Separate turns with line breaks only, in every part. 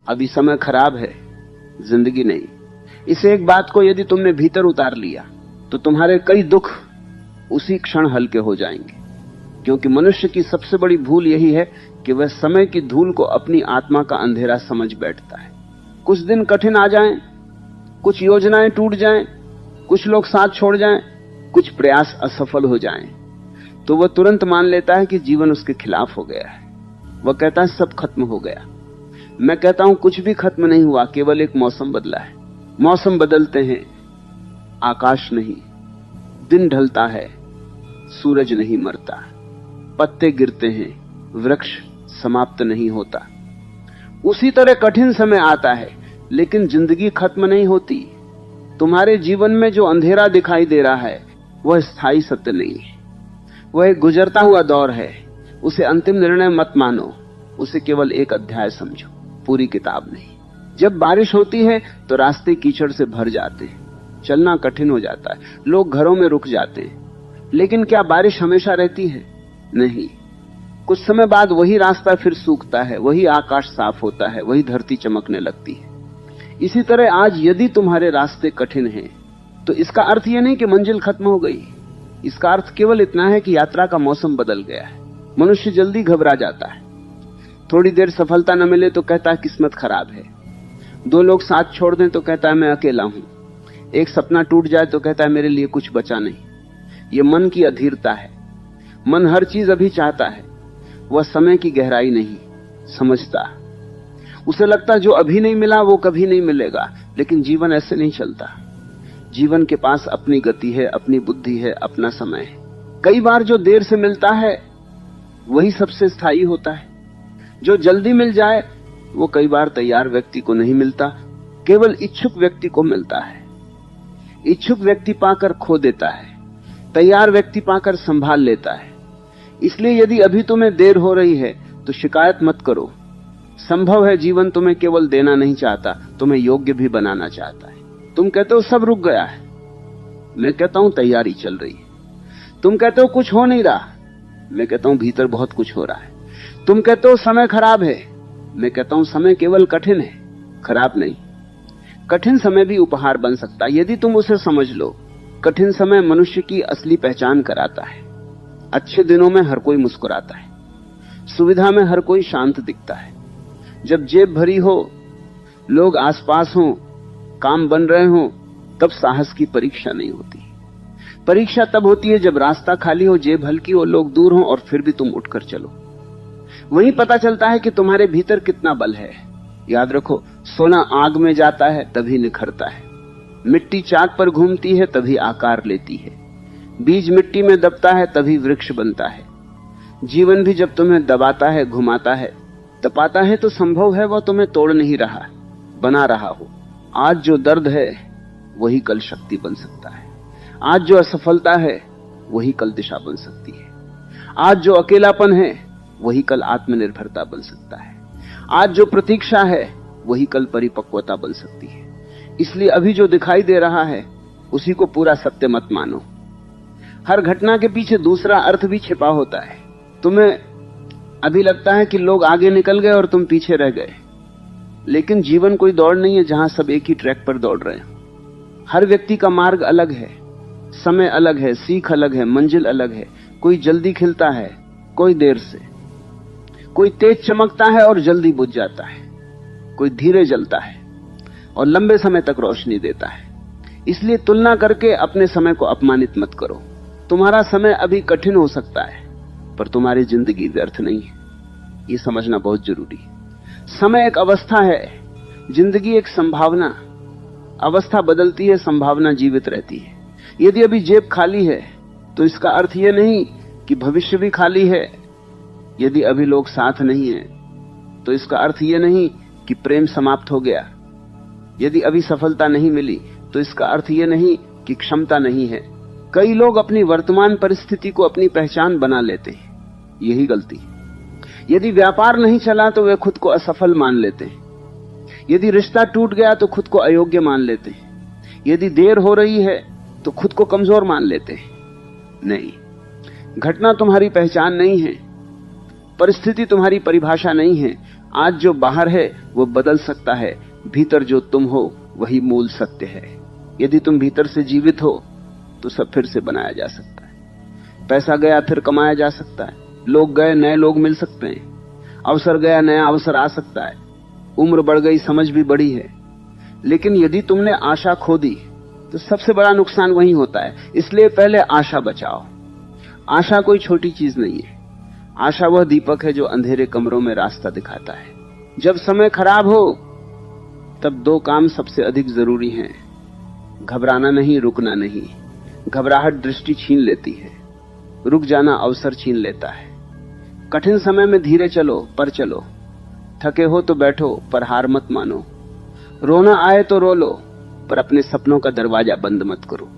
अभी समय खराब है, जिंदगी नहीं। इस एक बात को यदि तुमने भीतर उतार लिया तो तुम्हारे कई दुख उसी क्षण हल्के हो जाएंगे। क्योंकि मनुष्य की सबसे बड़ी भूल यही है कि वह समय की धूल को अपनी आत्मा का अंधेरा समझ बैठता है। कुछ दिन कठिन आ जाएं, कुछ योजनाएं टूट जाएं, कुछ लोग साथ छोड़ जाएं, कुछ प्रयास असफल हो जाएं, तो वह तुरंत मान लेता है कि जीवन उसके खिलाफ हो गया है। वह कहता है सब खत्म हो गया। मैं कहता हूं कुछ भी खत्म नहीं हुआ, केवल एक मौसम बदला है। मौसम बदलते हैं, आकाश नहीं। दिन ढलता है, सूरज नहीं मरता। पत्ते गिरते हैं, वृक्ष समाप्त नहीं होता। उसी तरह कठिन समय आता है, लेकिन जिंदगी खत्म नहीं होती। तुम्हारे जीवन में जो अंधेरा दिखाई दे रहा है वह स्थायी सत्य नहीं है, वह एक गुजरता हुआ दौर है। उसे अंतिम निर्णय मत मानो, उसे केवल एक अध्याय समझो, पूरी किताब नहीं। जब बारिश होती है तो रास्ते कीचड़ से भर जाते हैं, चलना कठिन हो जाता है, लोग घरों में रुक जाते हैं। लेकिन क्या बारिश हमेशा रहती है? नहीं। कुछ समय बाद वही रास्ता फिर सूखता है, वही आकाश साफ होता है, वही धरती चमकने लगती है। इसी तरह आज यदि तुम्हारे रास्ते कठिन हैं, तो इसका अर्थ यह नहीं कि मंजिल खत्म हो गई। इसका अर्थ केवल इतना है कि यात्रा का मौसम बदल गया है। मनुष्य जल्दी घबरा जाता है। थोड़ी देर सफलता न मिले तो कहता है किस्मत खराब है। दो लोग साथ छोड़ दें तो कहता है मैं अकेला हूं। एक सपना टूट जाए तो कहता है मेरे लिए कुछ बचा नहीं। ये मन की अधीरता है। मन हर चीज अभी चाहता है, वह समय की गहराई नहीं समझता। उसे लगता जो अभी नहीं मिला वो कभी नहीं मिलेगा। लेकिन जीवन ऐसे नहीं चलता। जीवन के पास अपनी गति है, अपनी बुद्धि है, अपना समय है। कई बार जो देर से मिलता है वही सबसे स्थायी होता है। जो जल्दी मिल जाए वो कई बार तैयार व्यक्ति को नहीं मिलता, केवल इच्छुक व्यक्ति को मिलता है। इच्छुक व्यक्ति पाकर खो देता है, तैयार व्यक्ति पाकर संभाल लेता है। इसलिए यदि अभी तुम्हें देर हो रही है तो शिकायत मत करो। संभव है जीवन तुम्हें केवल देना नहीं चाहता, तुम्हें योग्य भी बनाना चाहता है। तुम कहते हो सब रुक गया है, मैं कहता हूं तैयारी चल रही है। तुम कहते हो कुछ हो नहीं रहा, मैं कहता हूं भीतर बहुत कुछ हो रहा है। तुम कहते हो समय खराब है, मैं कहता हूं समय केवल कठिन है, खराब नहीं। कठिन समय भी उपहार बन सकता है यदि तुम उसे समझ लो। कठिन समय मनुष्य की असली पहचान कराता है। अच्छे दिनों में हर कोई मुस्कुराता है, सुविधा में हर कोई शांत दिखता है। जब जेब भरी हो, लोग आसपास हो, काम बन रहे हो, तब साहस की परीक्षा नहीं होती। परीक्षा तब होती है जब रास्ता खाली हो, जेब हल्की हो, लोग दूर हो और फिर भी तुम उठकर चलो। वहीं पता चलता है कि तुम्हारे भीतर कितना बल है। याद रखो, सोना आग में जाता है तभी निखरता है, मिट्टी चाक पर घूमती है तभी आकार लेती है, बीज मिट्टी में दबता है तभी वृक्ष बनता है। जीवन भी जब तुम्हें दबाता है, घुमाता है, तपाता है तो संभव है वह तुम्हें तोड़ नहीं रहा, बना रहा हो। आज जो दर्द है वही कल शक्ति बन सकता है। आज जो असफलता है वही कल दिशा बन सकती है। आज जो अकेलापन है वही कल आत्मनिर्भरता बन सकता है। आज जो प्रतीक्षा है वही कल परिपक्वता बन सकती है। इसलिए अभी जो दिखाई दे रहा है उसी को पूरा सत्य मत मानो। हर घटना के पीछे दूसरा अर्थ भी छिपा होता है। तुम्हें अभी लगता है कि लोग आगे निकल गए और तुम पीछे रह गए, लेकिन जीवन कोई दौड़ नहीं है जहां सब एक ही ट्रैक पर दौड़ रहे हैं। हर व्यक्ति का मार्ग अलग है, समय अलग है, सीख अलग है, मंजिल अलग है। कोई जल्दी खिलता है, कोई देर से। कोई तेज चमकता है और जल्दी बुझ जाता है, कोई धीरे जलता है और लंबे समय तक रोशनी देता है। इसलिए तुलना करके अपने समय को अपमानित मत करो। तुम्हारा समय अभी कठिन हो सकता है, पर तुम्हारी जिंदगी व्यर्थ नहीं है, ये समझना बहुत जरूरी है। समय एक अवस्था है, जिंदगी एक संभावना। अवस्था बदलती है, संभावना जीवित रहती है। यदि अभी जेब खाली है तो इसका अर्थ यह नहीं कि भविष्य भी खाली है। यदि अभी लोग साथ नहीं हैं तो इसका अर्थ यह नहीं कि प्रेम समाप्त हो गया। यदि अभी सफलता नहीं मिली तो इसका अर्थ यह नहीं कि क्षमता नहीं है। कई लोग अपनी वर्तमान परिस्थिति को अपनी पहचान बना लेते हैं, यही गलती। यदि व्यापार नहीं चला तो वे खुद को असफल मान लेते हैं। यदि रिश्ता टूट गया तो खुद को अयोग्य मान लेते हैं। यदि देर हो रही है तो खुद को कमजोर मान लेते हैं। नहीं, घटना तुम्हारी पहचान नहीं है, परिस्थिति तुम्हारी परिभाषा नहीं है। आज जो बाहर है वो बदल सकता है, भीतर जो तुम हो वही मूल सत्य है। यदि तुम भीतर से जीवित हो तो सब फिर से बनाया जा सकता है। पैसा गया फिर कमाया जा सकता है, लोग गए नए लोग मिल सकते हैं, अवसर गया नया अवसर आ सकता है, उम्र बढ़ गई समझ भी बढ़ी है। लेकिन यदि तुमने आशा खो दी तो सबसे बड़ा नुकसान वही होता है। इसलिए पहले आशा बचाओ। आशा कोई छोटी चीज नहीं है। आशा वह दीपक है जो अंधेरे कमरों में रास्ता दिखाता है। जब समय खराब हो तब दो काम सबसे अधिक जरूरी हैं, घबराना नहीं, रुकना नहीं। घबराहट दृष्टि छीन लेती है, रुक जाना अवसर छीन लेता है। कठिन समय में धीरे चलो पर चलो, थके हो तो बैठो पर हार मत मानो, रोना आए तो रो लो पर अपने सपनों का दरवाजा बंद मत करो।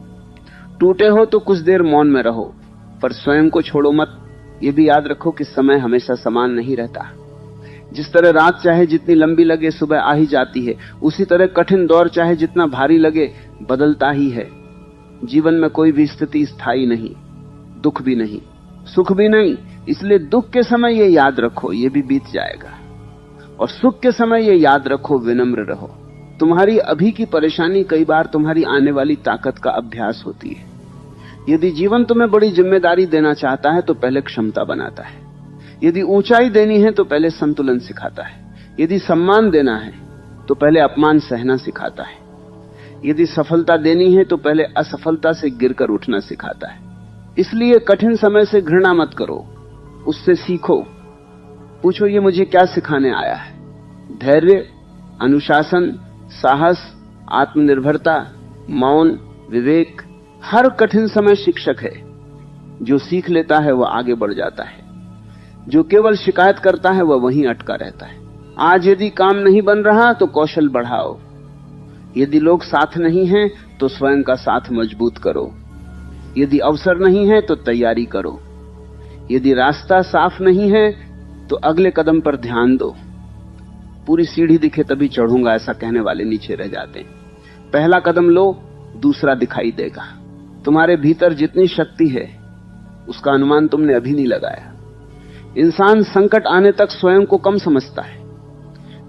टूटे हो तो कुछ देर मौन में रहो पर स्वयं को छोड़ो मत। ये भी याद रखो कि समय हमेशा समान नहीं रहता। जिस तरह रात चाहे जितनी लंबी लगे सुबह आ ही जाती है, उसी तरह कठिन दौर चाहे जितना भारी लगे बदलता ही है। जीवन में कोई भी स्थिति स्थायी नहीं, दुख भी नहीं, सुख भी नहीं। इसलिए दुख के समय ये याद रखो ये भी बीत जाएगा, और सुख के समय ये याद रखो विनम्र रहो। तुम्हारी अभी की परेशानी कई बार तुम्हारी आने वाली ताकत का अभ्यास होती है। यदि जीवन तुम्हें बड़ी जिम्मेदारी देना चाहता है तो पहले क्षमता बनाता है। यदि ऊंचाई देनी है तो पहले संतुलन सिखाता है। यदि सम्मान देना है तो पहले अपमान सहना सिखाता है। यदि सफलता देनी है तो पहले असफलता से गिरकर उठना सिखाता है। इसलिए कठिन समय से घृणा मत करो, उससे सीखो। पूछो ये मुझे क्या सिखाने आया है? धैर्य, अनुशासन, साहस, आत्मनिर्भरता, मौन, विवेक। हर कठिन समय शिक्षक है। जो सीख लेता है वह आगे बढ़ जाता है, जो केवल शिकायत करता है वह वहीं अटका रहता है। आज यदि काम नहीं बन रहा तो कौशल बढ़ाओ। यदि लोग साथ नहीं हैं तो स्वयं का साथ मजबूत करो। यदि अवसर नहीं है तो तैयारी करो। यदि रास्ता साफ नहीं है तो अगले कदम पर ध्यान दो। पूरी सीढ़ी दिखे तभी चढ़ूंगा ऐसा कहने वाले नीचे रह जाते हैं। पहला कदम लो, दूसरा दिखाई देगा। तुम्हारे भीतर जितनी शक्ति है उसका अनुमान तुमने अभी नहीं लगाया। इंसान संकट आने तक स्वयं को कम समझता है।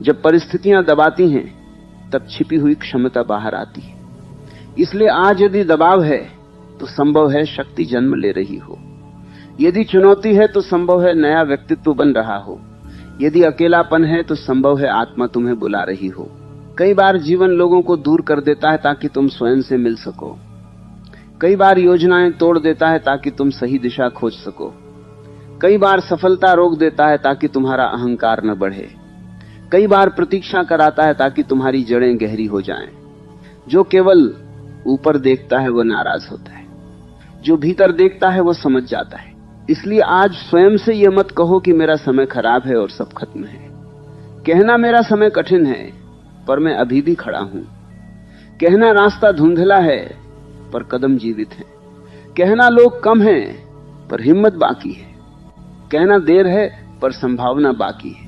जब परिस्थितियां दबाती हैं तब छिपी हुई क्षमता बाहर आती है। इसलिए आज यदि दबाव है तो संभव है शक्ति जन्म ले रही हो। यदि चुनौती है तो संभव है नया व्यक्तित्व बन रहा हो। यदि अकेलापन है तो संभव है आत्मा तुम्हें बुला रही हो। कई बार जीवन लोगों को दूर कर देता है ताकि तुम स्वयं से मिल सको। कई बार योजनाएं तोड़ देता है ताकि तुम सही दिशा खोज सको। कई बार सफलता रोक देता है ताकि तुम्हारा अहंकार न बढ़े। कई बार प्रतीक्षा कराता है ताकि तुम्हारी जड़ें गहरी हो जाएं। जो केवल ऊपर देखता है वह नाराज होता है, जो भीतर देखता है वह समझ जाता है। इसलिए आज स्वयं से यह मत कहो कि मेरा समय खराब है और सब खत्म है। कहना मेरा समय कठिन है पर मैं अभी भी खड़ा हूं। कहना रास्ता धुंधला है पर कदम जीवित है। कहना लोग कम हैं पर हिम्मत बाकी है। कहना देर है पर संभावना बाकी है।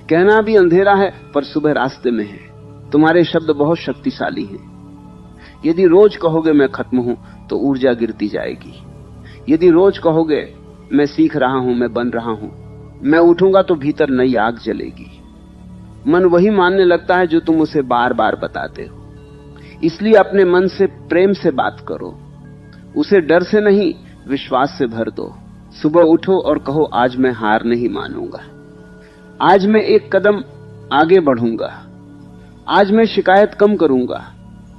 कहना भी अंधेरा है पर सुबह रास्ते में है। तुम्हारे शब्द बहुत शक्तिशाली हैं। यदि रोज कहोगे मैं खत्म हूं तो ऊर्जा गिरती जाएगी। यदि रोज कहोगे मैं सीख रहा हूं, मैं बन रहा हूं, मैं उठूंगा, तो भीतर नई आग जलेगी। मन वही मानने लगता है जो तुम उसे बार बार बताते हो। इसलिए अपने मन से प्रेम से बात करो, उसे डर से नहीं विश्वास से भर दो। सुबह उठो और कहो आज मैं हार नहीं मानूंगा, आज मैं एक कदम आगे बढ़ूंगा, आज मैं शिकायत कम करूंगा,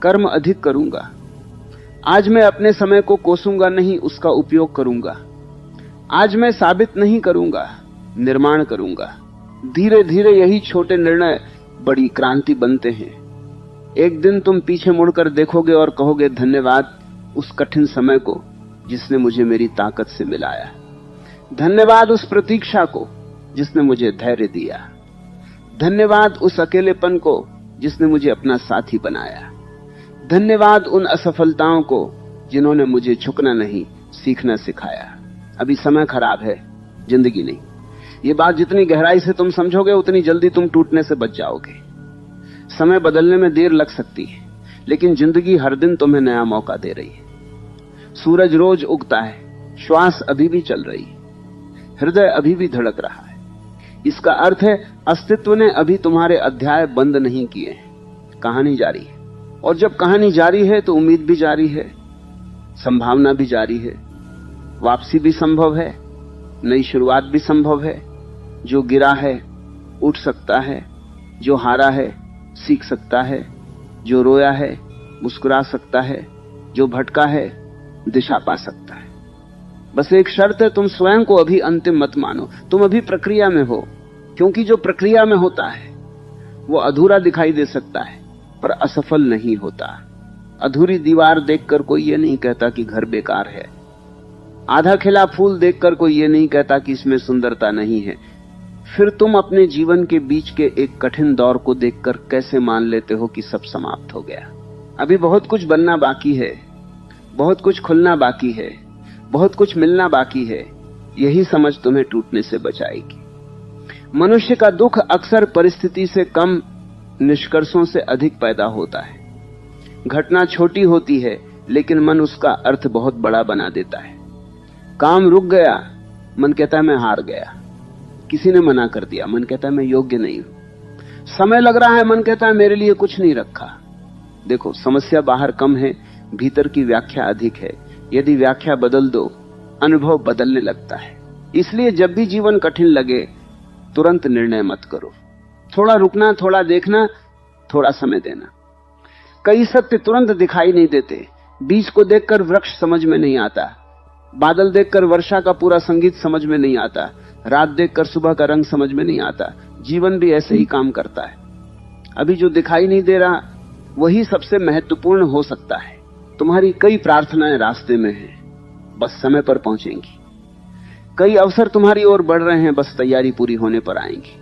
कर्म अधिक करूंगा, आज मैं अपने समय को कोसूंगा नहीं उसका उपयोग करूंगा, आज मैं साबित नहीं करूंगा निर्माण करूंगा। धीरे धीरे यही छोटे निर्णय बड़ी क्रांति बनते हैं। एक दिन तुम पीछे मुड़कर देखोगे और कहोगे धन्यवाद उस कठिन समय को जिसने मुझे मेरी ताकत से मिलाया। धन्यवाद उस प्रतीक्षा को जिसने मुझे धैर्य दिया। धन्यवाद उस अकेलेपन को जिसने मुझे अपना साथी बनाया। धन्यवाद उन असफलताओं को जिन्होंने मुझे झुकना नहीं सीखना सिखाया। अभी समय खराब है, जिंदगी नहीं। ये बात जितनी गहराई से तुम समझोगे उतनी जल्दी तुम टूटने से बच जाओगे। समय बदलने में देर लग सकती है लेकिन जिंदगी हर दिन तुम्हें नया मौका दे रही है। सूरज रोज उगता है, श्वास अभी भी चल रही है, हृदय अभी भी धड़क रहा है। इसका अर्थ है अस्तित्व ने अभी तुम्हारे अध्याय बंद नहीं किए, कहानी जारी है। और जब कहानी जारी है तो उम्मीद भी जारी है, संभावना भी जारी है, वापसी भी संभव है, नई शुरुआत भी संभव है। जो गिरा है उठ सकता है, जो हारा है सीख सकता है, जो रोया है मुस्कुरा सकता है, जो भटका है दिशा पा सकता है। बस एक शर्त है, तुम स्वयं को अभी अंतिम मत मानो, तुम अभी प्रक्रिया में हो। क्योंकि जो प्रक्रिया में होता है वो अधूरा दिखाई दे सकता है पर असफल नहीं होता। अधूरी दीवार देखकर कोई ये नहीं कहता कि घर बेकार है, आधा खिला फूल देखकर कोई ये नहीं कहता कि इसमें सुंदरता नहीं है। फिर तुम अपने जीवन के बीच के एक कठिन दौर को देखकर कैसे मान लेते हो कि सब समाप्त हो गया? अभी बहुत कुछ बनना बाकी है, बहुत कुछ खुलना बाकी है, बहुत कुछ मिलना बाकी है। यही समझ तुम्हें टूटने से बचाएगी। मनुष्य का दुख अक्सर परिस्थिति से कम, निष्कर्षों से अधिक पैदा होता है। घटना छोटी होती है लेकिन मन उसका अर्थ बहुत बड़ा बना देता है। काम रुक गया, मन कहता है मैं हार गया। किसी ने मना कर दिया, मन कहता है मैं योग्य नहीं हूं। समय लग रहा है, मन कहता है मेरे लिए कुछ नहीं रखा। देखो, समस्या बाहर कम है, भीतर की व्याख्या अधिक है। यदि व्याख्या बदल दो, अनुभव बदलने लगता है। इसलिए जब भी जीवन कठिन लगे तुरंत निर्णय मत करो। थोड़ा रुकना, थोड़ा देखना, थोड़ा समय देना। कई सत्य तुरंत दिखाई नहीं देते। बीज को देखकर वृक्ष समझ में नहीं आता, बादल देखकर वर्षा का पूरा संगीत समझ में नहीं आता, रात देखकर सुबह का रंग समझ में नहीं आता। जीवन भी ऐसे ही काम करता है। अभी जो दिखाई नहीं दे रहा वही सबसे महत्वपूर्ण हो सकता है। तुम्हारी कई प्रार्थनाएं रास्ते में हैं, बस समय पर पहुंचेंगी। कई अवसर तुम्हारी ओर बढ़ रहे हैं, बस तैयारी पूरी होने पर आएंगी।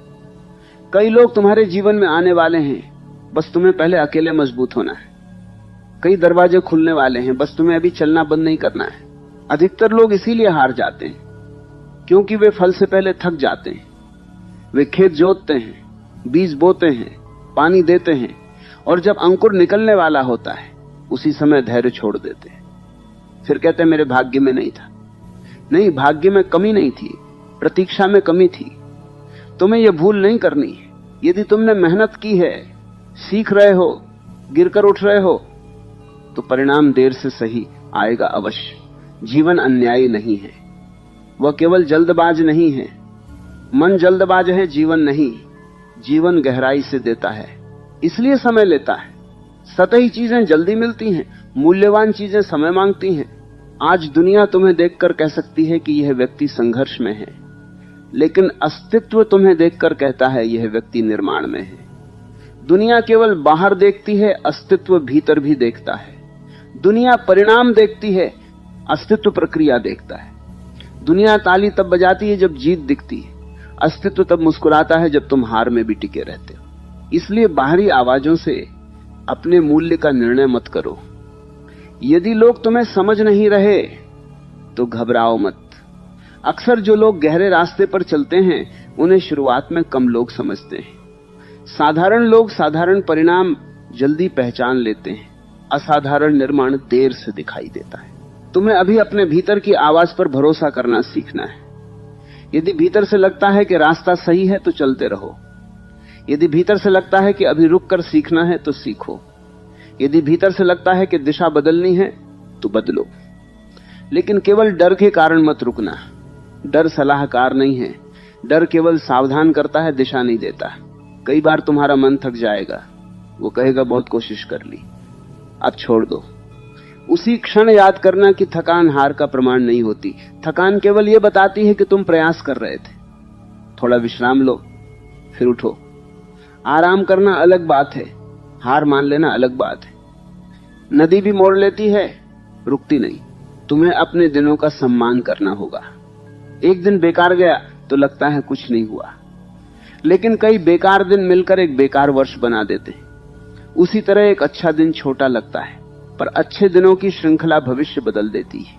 कई लोग तुम्हारे जीवन में आने वाले हैं, बस तुम्हें पहले अकेले मजबूत होना है। कई दरवाजे खुलने वाले हैं, बस तुम्हें अभी चलना बंद नहीं करना है। अधिकतर लोग इसीलिए हार जाते हैं क्योंकि वे फल से पहले थक जाते हैं। वे खेत जोतते हैं, बीज बोते हैं, पानी देते हैं और जब अंकुर निकलने वाला होता है उसी समय धैर्य छोड़ देते हैं। फिर कहते हैं मेरे भाग्य में नहीं था। नहीं, भाग्य में कमी नहीं थी, प्रतीक्षा में कमी थी। तुम्हें यह भूल नहीं करनी है। यदि तुमने मेहनत की है, सीख रहे हो, गिरकर उठ रहे हो, तो परिणाम देर से सही आएगा अवश्य। जीवन अन्यायी नहीं है, वह केवल जल्दबाज नहीं है। मन जल्दबाज है, जीवन नहीं। जीवन गहराई से देता है, इसलिए समय लेता है। सतही चीजें जल्दी मिलती हैं, मूल्यवान चीजें समय मांगती हैं। आज दुनिया तुम्हें देखकर कह सकती है कि यह व्यक्ति संघर्ष में है, लेकिन अस्तित्व तुम्हें देखकर कहता है यह व्यक्ति निर्माण में है। दुनिया केवल बाहर देखती है, अस्तित्व भीतर भी देखता है। दुनिया परिणाम देखती है, अस्तित्व प्रक्रिया देखता है। दुनिया ताली तब बजाती है जब जीत दिखती है, अस्तित्व तब मुस्कुराता है जब तुम हार में भी टिके रहते हो। इसलिए बाहरी आवाजों से अपने मूल्य का निर्णय मत करो। यदि लोग तुम्हें समझ नहीं रहे तो घबराओ मत। अक्सर जो लोग गहरे रास्ते पर चलते हैं उन्हें शुरुआत में कम लोग समझते हैं। साधारण लोग साधारण परिणाम जल्दी पहचान लेते हैं, असाधारण निर्माण देर से दिखाई देता है। तुम्हें अभी अपने भीतर की आवाज पर भरोसा करना सीखना है। यदि भीतर से लगता है कि रास्ता सही है तो चलते रहो। यदि भीतर से लगता है कि अभी रुककर सीखना है तो सीखो। यदि भीतर से लगता है कि दिशा बदलनी है तो बदलो। लेकिन केवल डर के कारण मत रुकना। डर सलाहकार नहीं है, डर केवल सावधान करता है, दिशा नहीं देता। कई बार तुम्हारा मन थक जाएगा, वो कहेगा बहुत कोशिश कर ली, अब छोड़ दो। उसी क्षण याद करना कि थकान हार का प्रमाण नहीं होती। थकान केवल ये बताती है कि तुम प्रयास कर रहे थे। थोड़ा विश्राम लो, फिर उठो। आराम करना अलग बात है, हार मान लेना अलग बात है। नदी भी मोड़ लेती है, रुकती नहीं। तुम्हें अपने दिनों का सम्मान करना होगा। एक दिन बेकार गया तो लगता है कुछ नहीं हुआ, लेकिन कई बेकार दिन मिलकर एक बेकार वर्ष बना देते हैं। उसी तरह एक अच्छा दिन छोटा लगता है, पर अच्छे दिनों की श्रृंखला भविष्य बदल देती है।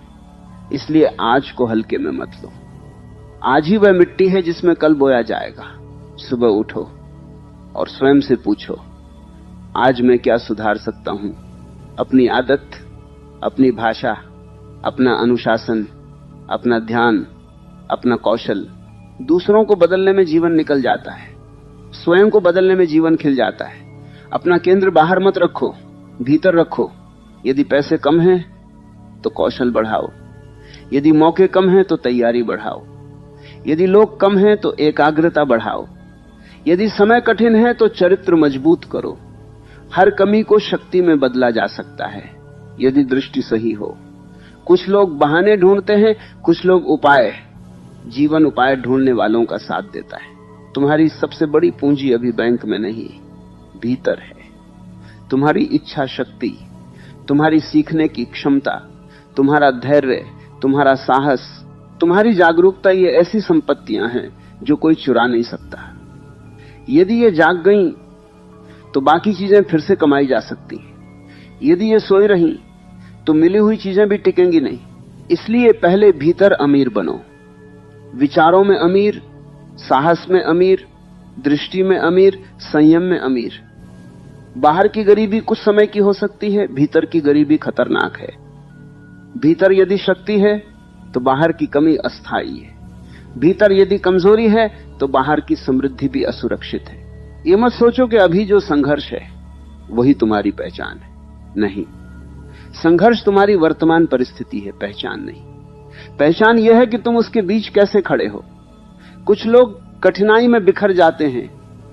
इसलिए आज को हल्के में मत लो। आज ही वह मिट्टी है जिसमें कल बोया जाएगा। सुबह उठो और स्वयं से पूछो, आज मैं क्या सुधार सकता हूं? अपनी आदत, अपनी भाषा, अपना अनुशासन, अपना ध्यान, अपना कौशल, दूसरों को बदलने में जीवन निकल जाता है, स्वयं को बदलने में जीवन खिल जाता है। अपना केंद्र बाहर मत रखो, भीतर रखो। यदि पैसे कम हैं तो कौशल बढ़ाओ, यदि मौके कम हैं तो तैयारी बढ़ाओ, यदि लोग कम हैं तो एकाग्रता बढ़ाओ, यदि समय कठिन है तो चरित्र मजबूत करो। हर कमी को शक्ति में बदला जा सकता है यदि दृष्टि सही हो। कुछ लोग बहाने ढूंढते हैं, कुछ लोग उपाय। जीवन उपाय ढूंढने वालों का साथ देता है। तुम्हारी सबसे बड़ी पूंजी अभी बैंक में नहीं, भीतर है। तुम्हारी इच्छा शक्ति, तुम्हारी सीखने की क्षमता, तुम्हारा धैर्य, तुम्हारा साहस, तुम्हारी जागरूकता, ये ऐसी संपत्तियां हैं जो कोई चुरा नहीं सकता। यदि ये जाग गईं तो बाकी चीजें फिर से कमाई जा सकती हैं। यदि ये सोई रही तो मिली हुई चीजें भी टिकेंगी नहीं। इसलिए पहले भीतर अमीर बनो, विचारों में अमीर, साहस में अमीर, दृष्टि में अमीर, संयम में अमीर। बाहर की गरीबी कुछ समय की हो सकती है, भीतर की गरीबी खतरनाक है। भीतर यदि शक्ति है तो बाहर की कमी अस्थायी है। भीतर यदि कमजोरी है तो बाहर की समृद्धि भी असुरक्षित है। ये मत सोचो कि अभी जो संघर्ष है वही तुम्हारी पहचान है। नहीं, संघर्ष तुम्हारी वर्तमान परिस्थिति है, पहचान नहीं। पहचान यह है कि तुम उसके बीच कैसे खड़े हो। कुछ लोग कठिनाई में बिखर जाते हैं,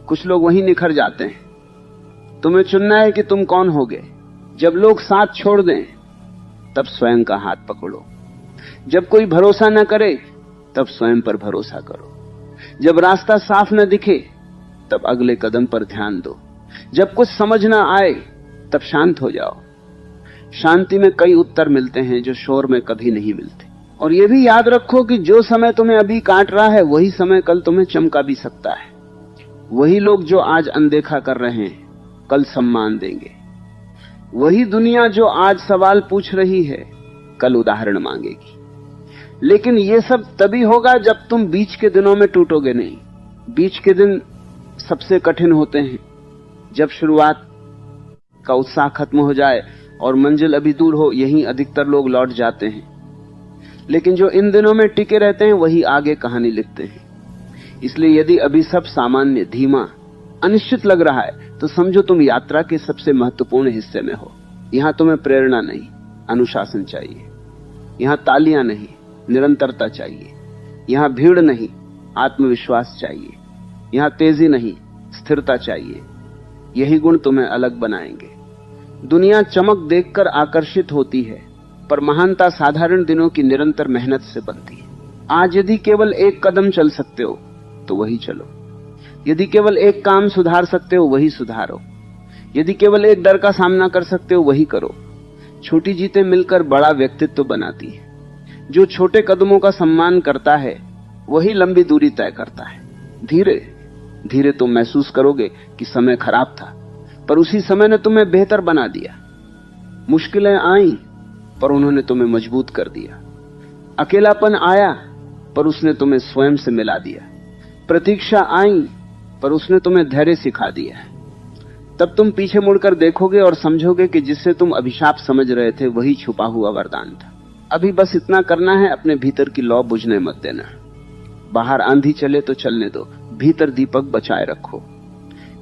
कुछ लोग वहीं निखर जाते हैं। तुम्हें चुनना है कि तुम कौन होगे। जब लोग साथ छोड़ दें तब स्वयं का हाथ पकड़ो। जब कोई भरोसा न करे तब स्वयं पर भरोसा करो। जब रास्ता साफ न दिखे तब अगले कदम पर ध्यान दो। जब कुछ समझ न आए तब शांत हो जाओ। शांति में कई उत्तर मिलते हैं जो शोर में कभी नहीं मिलते। और यह भी याद रखो कि जो समय तुम्हें अभी काट रहा है वही समय कल तुम्हें चमका भी सकता है। वही लोग जो आज अनदेखा कर रहे हैं कल सम्मान देंगे। वही दुनिया जो आज सवाल पूछ रही है कल उदाहरण मांगेगी। लेकिन यह सब तभी होगा जब तुम बीच के दिनों में टूटोगे नहीं। बीच के दिन सबसे कठिन होते हैं, जब शुरुआत का उत्साह खत्म हो जाए और मंजिल अभी दूर हो। यहीं अधिकतर लोग लौट जाते हैं। लेकिन जो इन दिनों में टिके रहते हैं वही आगे कहानी लिखते हैं। इसलिए यदि अभी सब सामान्य, धीमा, अनिश्चित लग रहा है तो समझो तुम यात्रा के सबसे महत्वपूर्ण हिस्से में हो। यहां तुम्हें प्रेरणा नहीं, अनुशासन चाहिए। यहां तालियां नहीं, निरंतरता चाहिए। यहां भीड़ नहीं, आत्मविश्वास चाहिए। यहां तेजी नहीं, स्थिरता चाहिए। यही गुण तुम्हें अलग बनाएंगे। दुनिया चमक देखकर आकर्षित होती है, पर महानता साधारण दिनों की निरंतर मेहनत से बनती है। आज यदि केवल एक कदम चल सकते हो तो वही चलो। यदि केवल एक काम सुधार सकते हो वही सुधारो। यदि केवल एक डर का सामना कर सकते हो वही करो। छोटी जीतें मिलकर बड़ा व्यक्तित्व बनाती है। जो छोटे कदमों का सम्मान करता है वही लंबी दूरी तय करता है। धीरे धीरे तुम महसूस करोगे कि समय खराब था, पर उसी समय ने तुम्हें बेहतर बना दिया। मुश्किलें आईं, पर उन्होंने तुम्हें मजबूत कर दिया। अकेलापन आया, पर उसने तुम्हें स्वयं से मिला दिया। प्रतीक्षा आई, पर उसने तुम्हें धैर्य सिखा दिया। तब तुम पीछे मुड़कर देखोगे और समझोगे कि जिसे तुम अभिशाप समझ रहे थे वही छुपा हुआ वरदान था। अभी बस इतना करना है, अपने भीतर की लौ बुझने मत देना। बाहर आंधी चले तो चलने दो, भीतर दीपक बचाए रखो।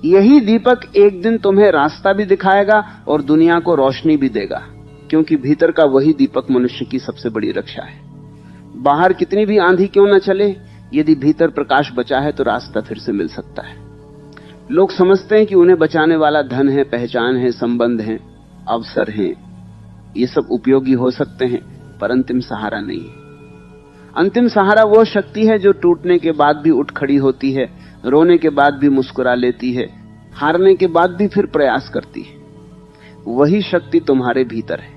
यही दीपक एक दिन तुम्हें रास्ता भी दिखाएगा और दुनिया को रोशनी भी देगा, क्योंकि भीतर का वही दीपक मनुष्य की सबसे बड़ी रक्षा है। बाहर कितनी भी आंधी क्यों न चले, यदि भीतर प्रकाश बचा है तो रास्ता फिर से मिल सकता है। लोग समझते हैं कि उन्हें बचाने वाला धन है, पहचान है, संबंध है, अवसर हैं। ये सब उपयोगी हो सकते हैं, पर अंतिम सहारा नहीं। अंतिम सहारा वो शक्ति है जो टूटने के बाद भी उठ खड़ी होती है, रोने के बाद भी मुस्कुरा लेती है, हारने के बाद भी फिर प्रयास करती है। वही शक्ति तुम्हारे भीतर है।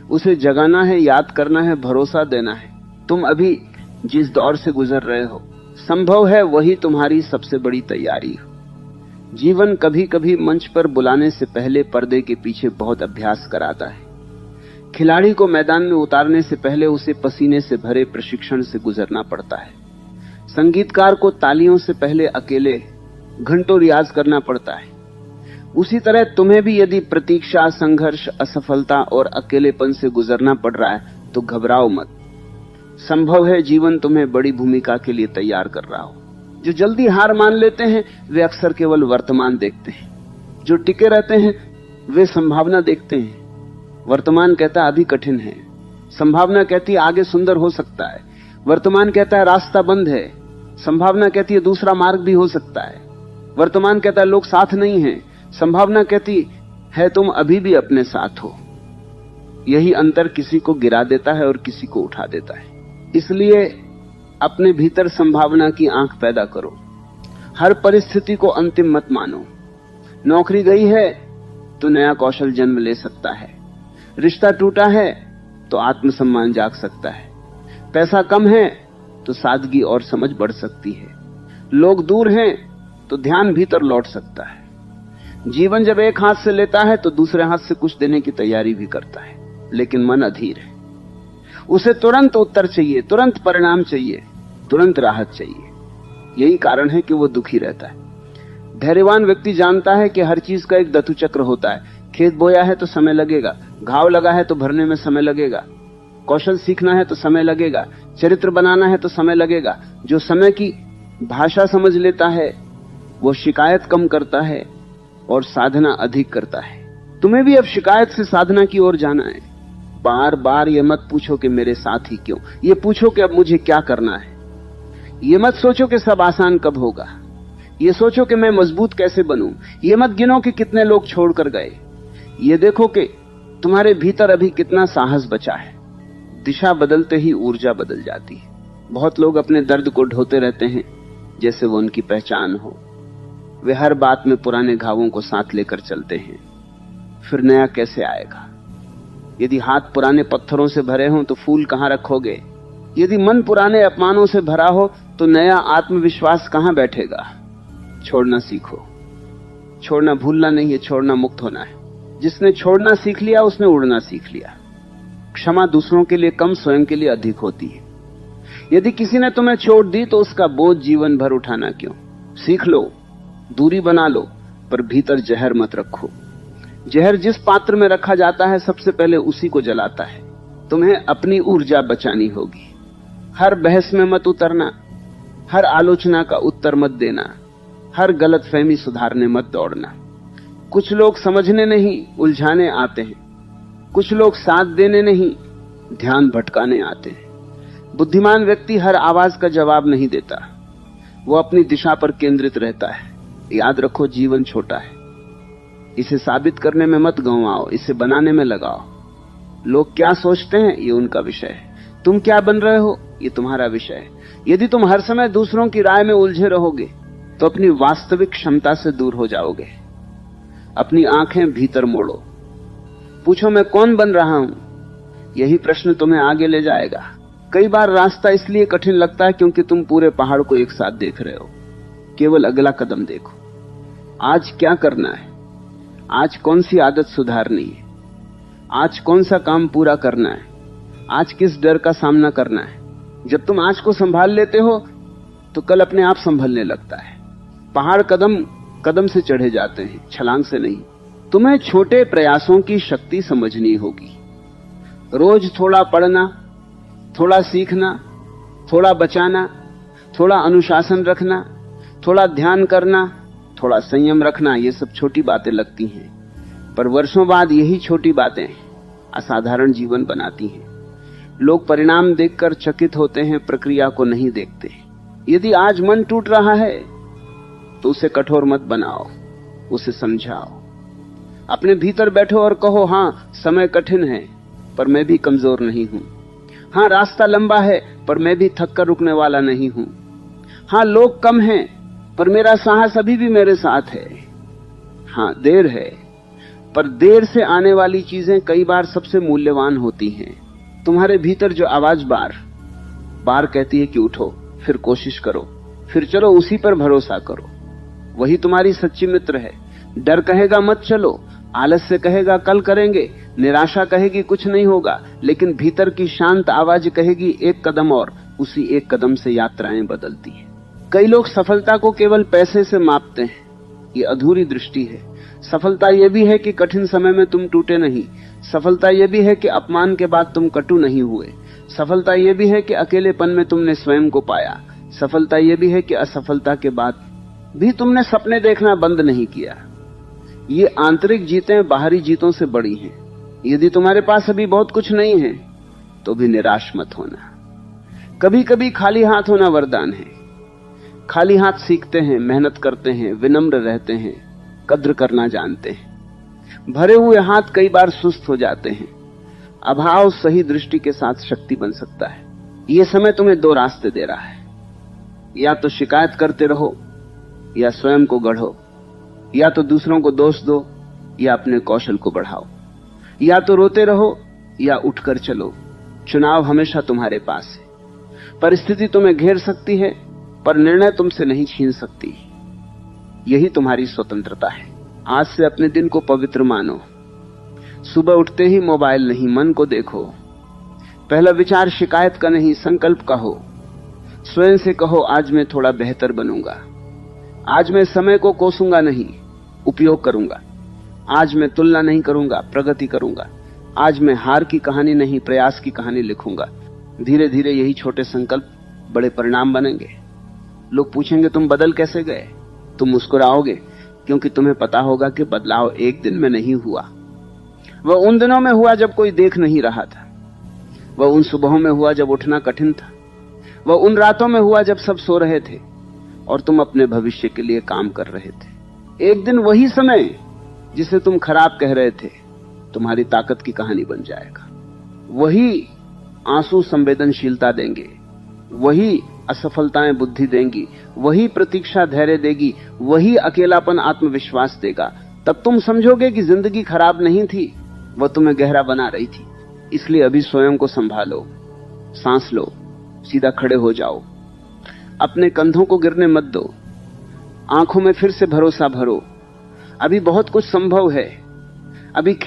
उसे जगाना है, याद करना है, भरोसा देना है। तुम अभी जिस दौर से गुजर रहे हो, संभव है वही तुम्हारी सबसे बड़ी तैयारी हो। जीवन कभी कभी मंच पर बुलाने से पहले पर्दे के पीछे बहुत अभ्यास कराता है। खिलाड़ी को मैदान में उतारने से पहले उसे पसीने से भरे प्रशिक्षण से गुजरना पड़ता है। संगीतकार को तालियों से पहले अकेले घंटों रियाज करना पड़ता है। उसी तरह तुम्हें भी यदि प्रतीक्षा, संघर्ष, असफलता और अकेलेपन से गुजरना पड़ रहा है तो घबराओ मत। संभव है जीवन तुम्हें बड़ी भूमिका के लिए तैयार कर रहा हो। जो जल्दी हार मान लेते हैं वे अक्सर केवल वर्तमान देखते हैं, जो टिके रहते हैं वे संभावना देखते हैं। वर्तमान कहता है अभी कठिन है, संभावना कहती है आगे सुंदर हो सकता है। वर्तमान कहता है रास्ता बंद है, संभावना कहती है दूसरा मार्ग भी हो सकता है। वर्तमान कहता है लोग साथ नहीं हैं, संभावना कहती है तुम अभी भी अपने साथ हो। यही अंतर किसी को गिरा देता है और किसी को उठा देता है। इसलिए अपने भीतर संभावना की आंख पैदा करो। हर परिस्थिति को अंतिम मत मानो। नौकरी गई है तो नया कौशल जन्म ले सकता है, रिश्ता टूटा है तो आत्मसम्मान जाग सकता है, पैसा कम है तो सादगी और समझ बढ़ सकती है, लोग दूर हैं तो ध्यान भीतर लौट सकता है। जीवन जब एक हाथ से लेता है तो दूसरे हाथ से कुछ देने की तैयारी भी करता है, लेकिन मन अधीर है। उसे तुरंत उत्तर चाहिए, तुरंत परिणाम चाहिए, तुरंत राहत चाहिए। यही कारण है कि वो दुखी रहता है। धैर्यवान व्यक्ति जानता है कि हर चीज का एक धतु चक्र होता है। खेत बोया है तो समय लगेगा, घाव लगा है तो भरने में समय लगेगा, कौशल सीखना है तो समय लगेगा, चरित्र बनाना है तो समय लगेगा। जो समय की भाषा समझ लेता है वो शिकायत कम करता है और साधना अधिक करता है। तुम्हें भी अब शिकायत से साधना की ओर जाना है। बार बार ये मत पूछो कि मेरे साथ ही क्यों, ये पूछो कि अब मुझे क्या करना है। ये मत सोचो कि सब आसान कब होगा, ये सोचो कि मैं मजबूत कैसे बनूं। ये मत गिनो कि कितने लोग छोड़कर गए, ये देखो कि तुम्हारे भीतर अभी कितना साहस बचा है। दिशा बदलते ही ऊर्जा बदल जाती है। बहुत लोग अपने दर्द को ढोते रहते हैं जैसे वो उनकी पहचान हो। वे हर बात में पुराने घावों को साथ लेकर चलते हैं, फिर नया कैसे आएगा। यदि हाथ पुराने पत्थरों से भरे हों तो फूल कहां रखोगे। यदि मन पुराने अपमानों से भरा हो तो नया आत्मविश्वास कहां बैठेगा। छोड़ना सीखो। छोड़ना भूलना नहीं है, छोड़ना मुक्त होना है। जिसने छोड़ना सीख लिया उसने उड़ना सीख लिया। क्षमा दूसरों के लिए कम, स्वयं के लिए अधिक होती है। यदि किसी ने तुम्हें छोड़ दी तो उसका बोझ जीवन भर उठाना क्यों। सीख लो, दूरी बना लो, पर भीतर जहर मत रखो। जहर जिस पात्र में रखा जाता है सबसे पहले उसी को जलाता है। तुम्हें अपनी ऊर्जा बचानी होगी। हर बहस में मत उतरना, हर आलोचना का उत्तर मत देना, हर गलतफहमी सुधारने मत दौड़ना। कुछ लोग समझने नहीं उलझाने आते हैं, कुछ लोग साथ देने नहीं ध्यान भटकाने आते हैं। बुद्धिमान व्यक्ति हर आवाज का जवाब नहीं देता, वो अपनी दिशा पर केंद्रित रहता है। याद रखो, जीवन छोटा है, इसे साबित करने में मत गंवाओ, इसे बनाने में लगाओ। लोग क्या सोचते हैं ये उनका विषय है, तुम क्या बन रहे हो ये तुम्हारा विषय है। यदि तुम हर समय दूसरों की राय में उलझे रहोगे तो अपनी वास्तविक क्षमता से दूर हो जाओगे। अपनी आंखें भीतर मोड़ो, पूछो मैं कौन बन रहा हूं। यही प्रश्न तुम्हें आगे ले जाएगा। कई बार रास्ता इसलिए कठिन लगता है क्योंकि तुम पूरे पहाड़ को एक साथ देख रहे हो। केवल अगला कदम देखो। आज क्या करना है, आज कौन सी आदत सुधारनी है, आज कौन सा काम पूरा करना है, आज किस डर का सामना करना है। जब तुम आज को संभाल लेते हो तो कल अपने आप संभलने लगता है। पहाड़ कदम कदम से चढ़े जाते हैं, छलांग से नहीं। तुम्हें छोटे प्रयासों की शक्ति समझनी होगी। रोज थोड़ा पढ़ना, थोड़ा सीखना, थोड़ा बचाना, थोड़ा अनुशासन रखना, थोड़ा ध्यान करना, थोड़ा संयम रखना, ये सब छोटी बातें लगती हैं, पर वर्षों बाद यही छोटी बातें असाधारण जीवन बनाती हैं। लोग परिणाम देखकर चकित होते हैं, प्रक्रिया को नहीं देखते। यदि आज मन टूट रहा है तो उसे कठोर मत बनाओ, उसे समझाओ। अपने भीतर बैठो और कहो, हां समय कठिन है पर मैं भी कमजोर नहीं हूं। हां रास्ता लंबा है पर मैं भी थक कर रुकने वाला नहीं हूं। हां लोग कम हैं पर मेरा साहस अभी भी मेरे साथ है। हां देर है पर देर से आने वाली चीजें कई बार सबसे मूल्यवान होती हैं। तुम्हारे भीतर जो आवाज बार बार कहती है कि उठो, फिर कोशिश करो, फिर चलो, उसी पर भरोसा करो, वही तुम्हारी सच्ची मित्र है। डर कहेगा मत चलो, आलस्य कहेगा कल करेंगे, निराशा कहेगी कुछ नहीं होगा, लेकिन भीतर की शांत आवाज कहेगी एक कदम और। उसी एक कदम से यात्राएं बदलती हैं। कई लोग सफलता को केवल पैसे से मापते हैं, ये अधूरी दृष्टि है। सफलता यह भी है कि कठिन समय में तुम टूटे नहीं। सफलता यह भी है कि अपमान के बाद तुम कटु नहीं हुए। सफलता यह भी है कि अकेलेपन में तुमने स्वयं को पाया। सफलता यह भी है कि असफलता के बाद भी तुमने सपने देखना बंद नहीं किया। ये आंतरिक जीतें बाहरी जीतों से बड़ी हैं। यदि तुम्हारे पास अभी बहुत कुछ नहीं है तो भी निराश मत होना। कभी कभी खाली हाथ होना वरदान है। खाली हाथ सीखते हैं, मेहनत करते हैं, विनम्र रहते हैं, कद्र करना जानते हैं। भरे हुए हाथ कई बार सुस्त हो जाते हैं। अभाव सही दृष्टि के साथ शक्ति बन सकता है। यह समय तुम्हें दो रास्ते दे रहा है, या तो शिकायत करते रहो या स्वयं को गढ़ो, या तो दूसरों को दोष दो या अपने कौशल को बढ़ाओ, या तो रोते रहो या उठकर चलो। चुनाव हमेशा तुम्हारे पास है। परिस्थिति तुम्हें घेर सकती है पर निर्णय तुमसे नहीं छीन सकती। यही तुम्हारी स्वतंत्रता है। आज से अपने दिन को पवित्र मानो। सुबह उठते ही मोबाइल नहीं, मन को देखो। पहला विचार शिकायत का नहीं, संकल्प का हो। स्वयं से कहो, आज मैं थोड़ा बेहतर बनूंगा। आज मैं समय को कोसूंगा नहीं, उपयोग करूंगा। आज मैं तुलना नहीं करूंगा, प्रगति करूंगा। आज मैं हार की कहानी नहीं, प्रयास की कहानी लिखूंगा। धीरे धीरे यही छोटे संकल्प बड़े परिणाम बनेंगे। लोग पूछेंगे तुम बदल कैसे गए? तुम मुस्कुराओगे क्योंकि तुम्हें पता होगा कि बदलाव एक दिन में नहीं हुआ। वह उन दिनों में हुआ जब कोई देख नहीं रहा था। वह उन सुबहों में हुआ जब उठना कठिन था। वह उन रातों में हुआ जब सब सो रहे थे और तुम अपने भविष्य के लिए काम कर रहे थे। एक दिन वही समय जिसे तुम खराब कह रहे थे तुम्हारी ताकत की कहानी बन जाएगा। वही आंसू संवेदनशीलता देंगे, वही असफलताएं बुद्धि देंगी, वही प्रतीक्षा धैर्य देगी, वही अकेलापन आत्मविश्वास देगा। तब तुम समझोगे कि जिंदगी खराब नहीं थी, वह तुम्हें गहरा बना रही थी। इसलिए अभी स्वयं को संभालो, सांस लो, सीधा खड़े हो जाओ, अपने कंधों को गिरने मत दो, आंखों में फिर से भरोसा भरो। अभी बहुत कुछ संभव है। अभी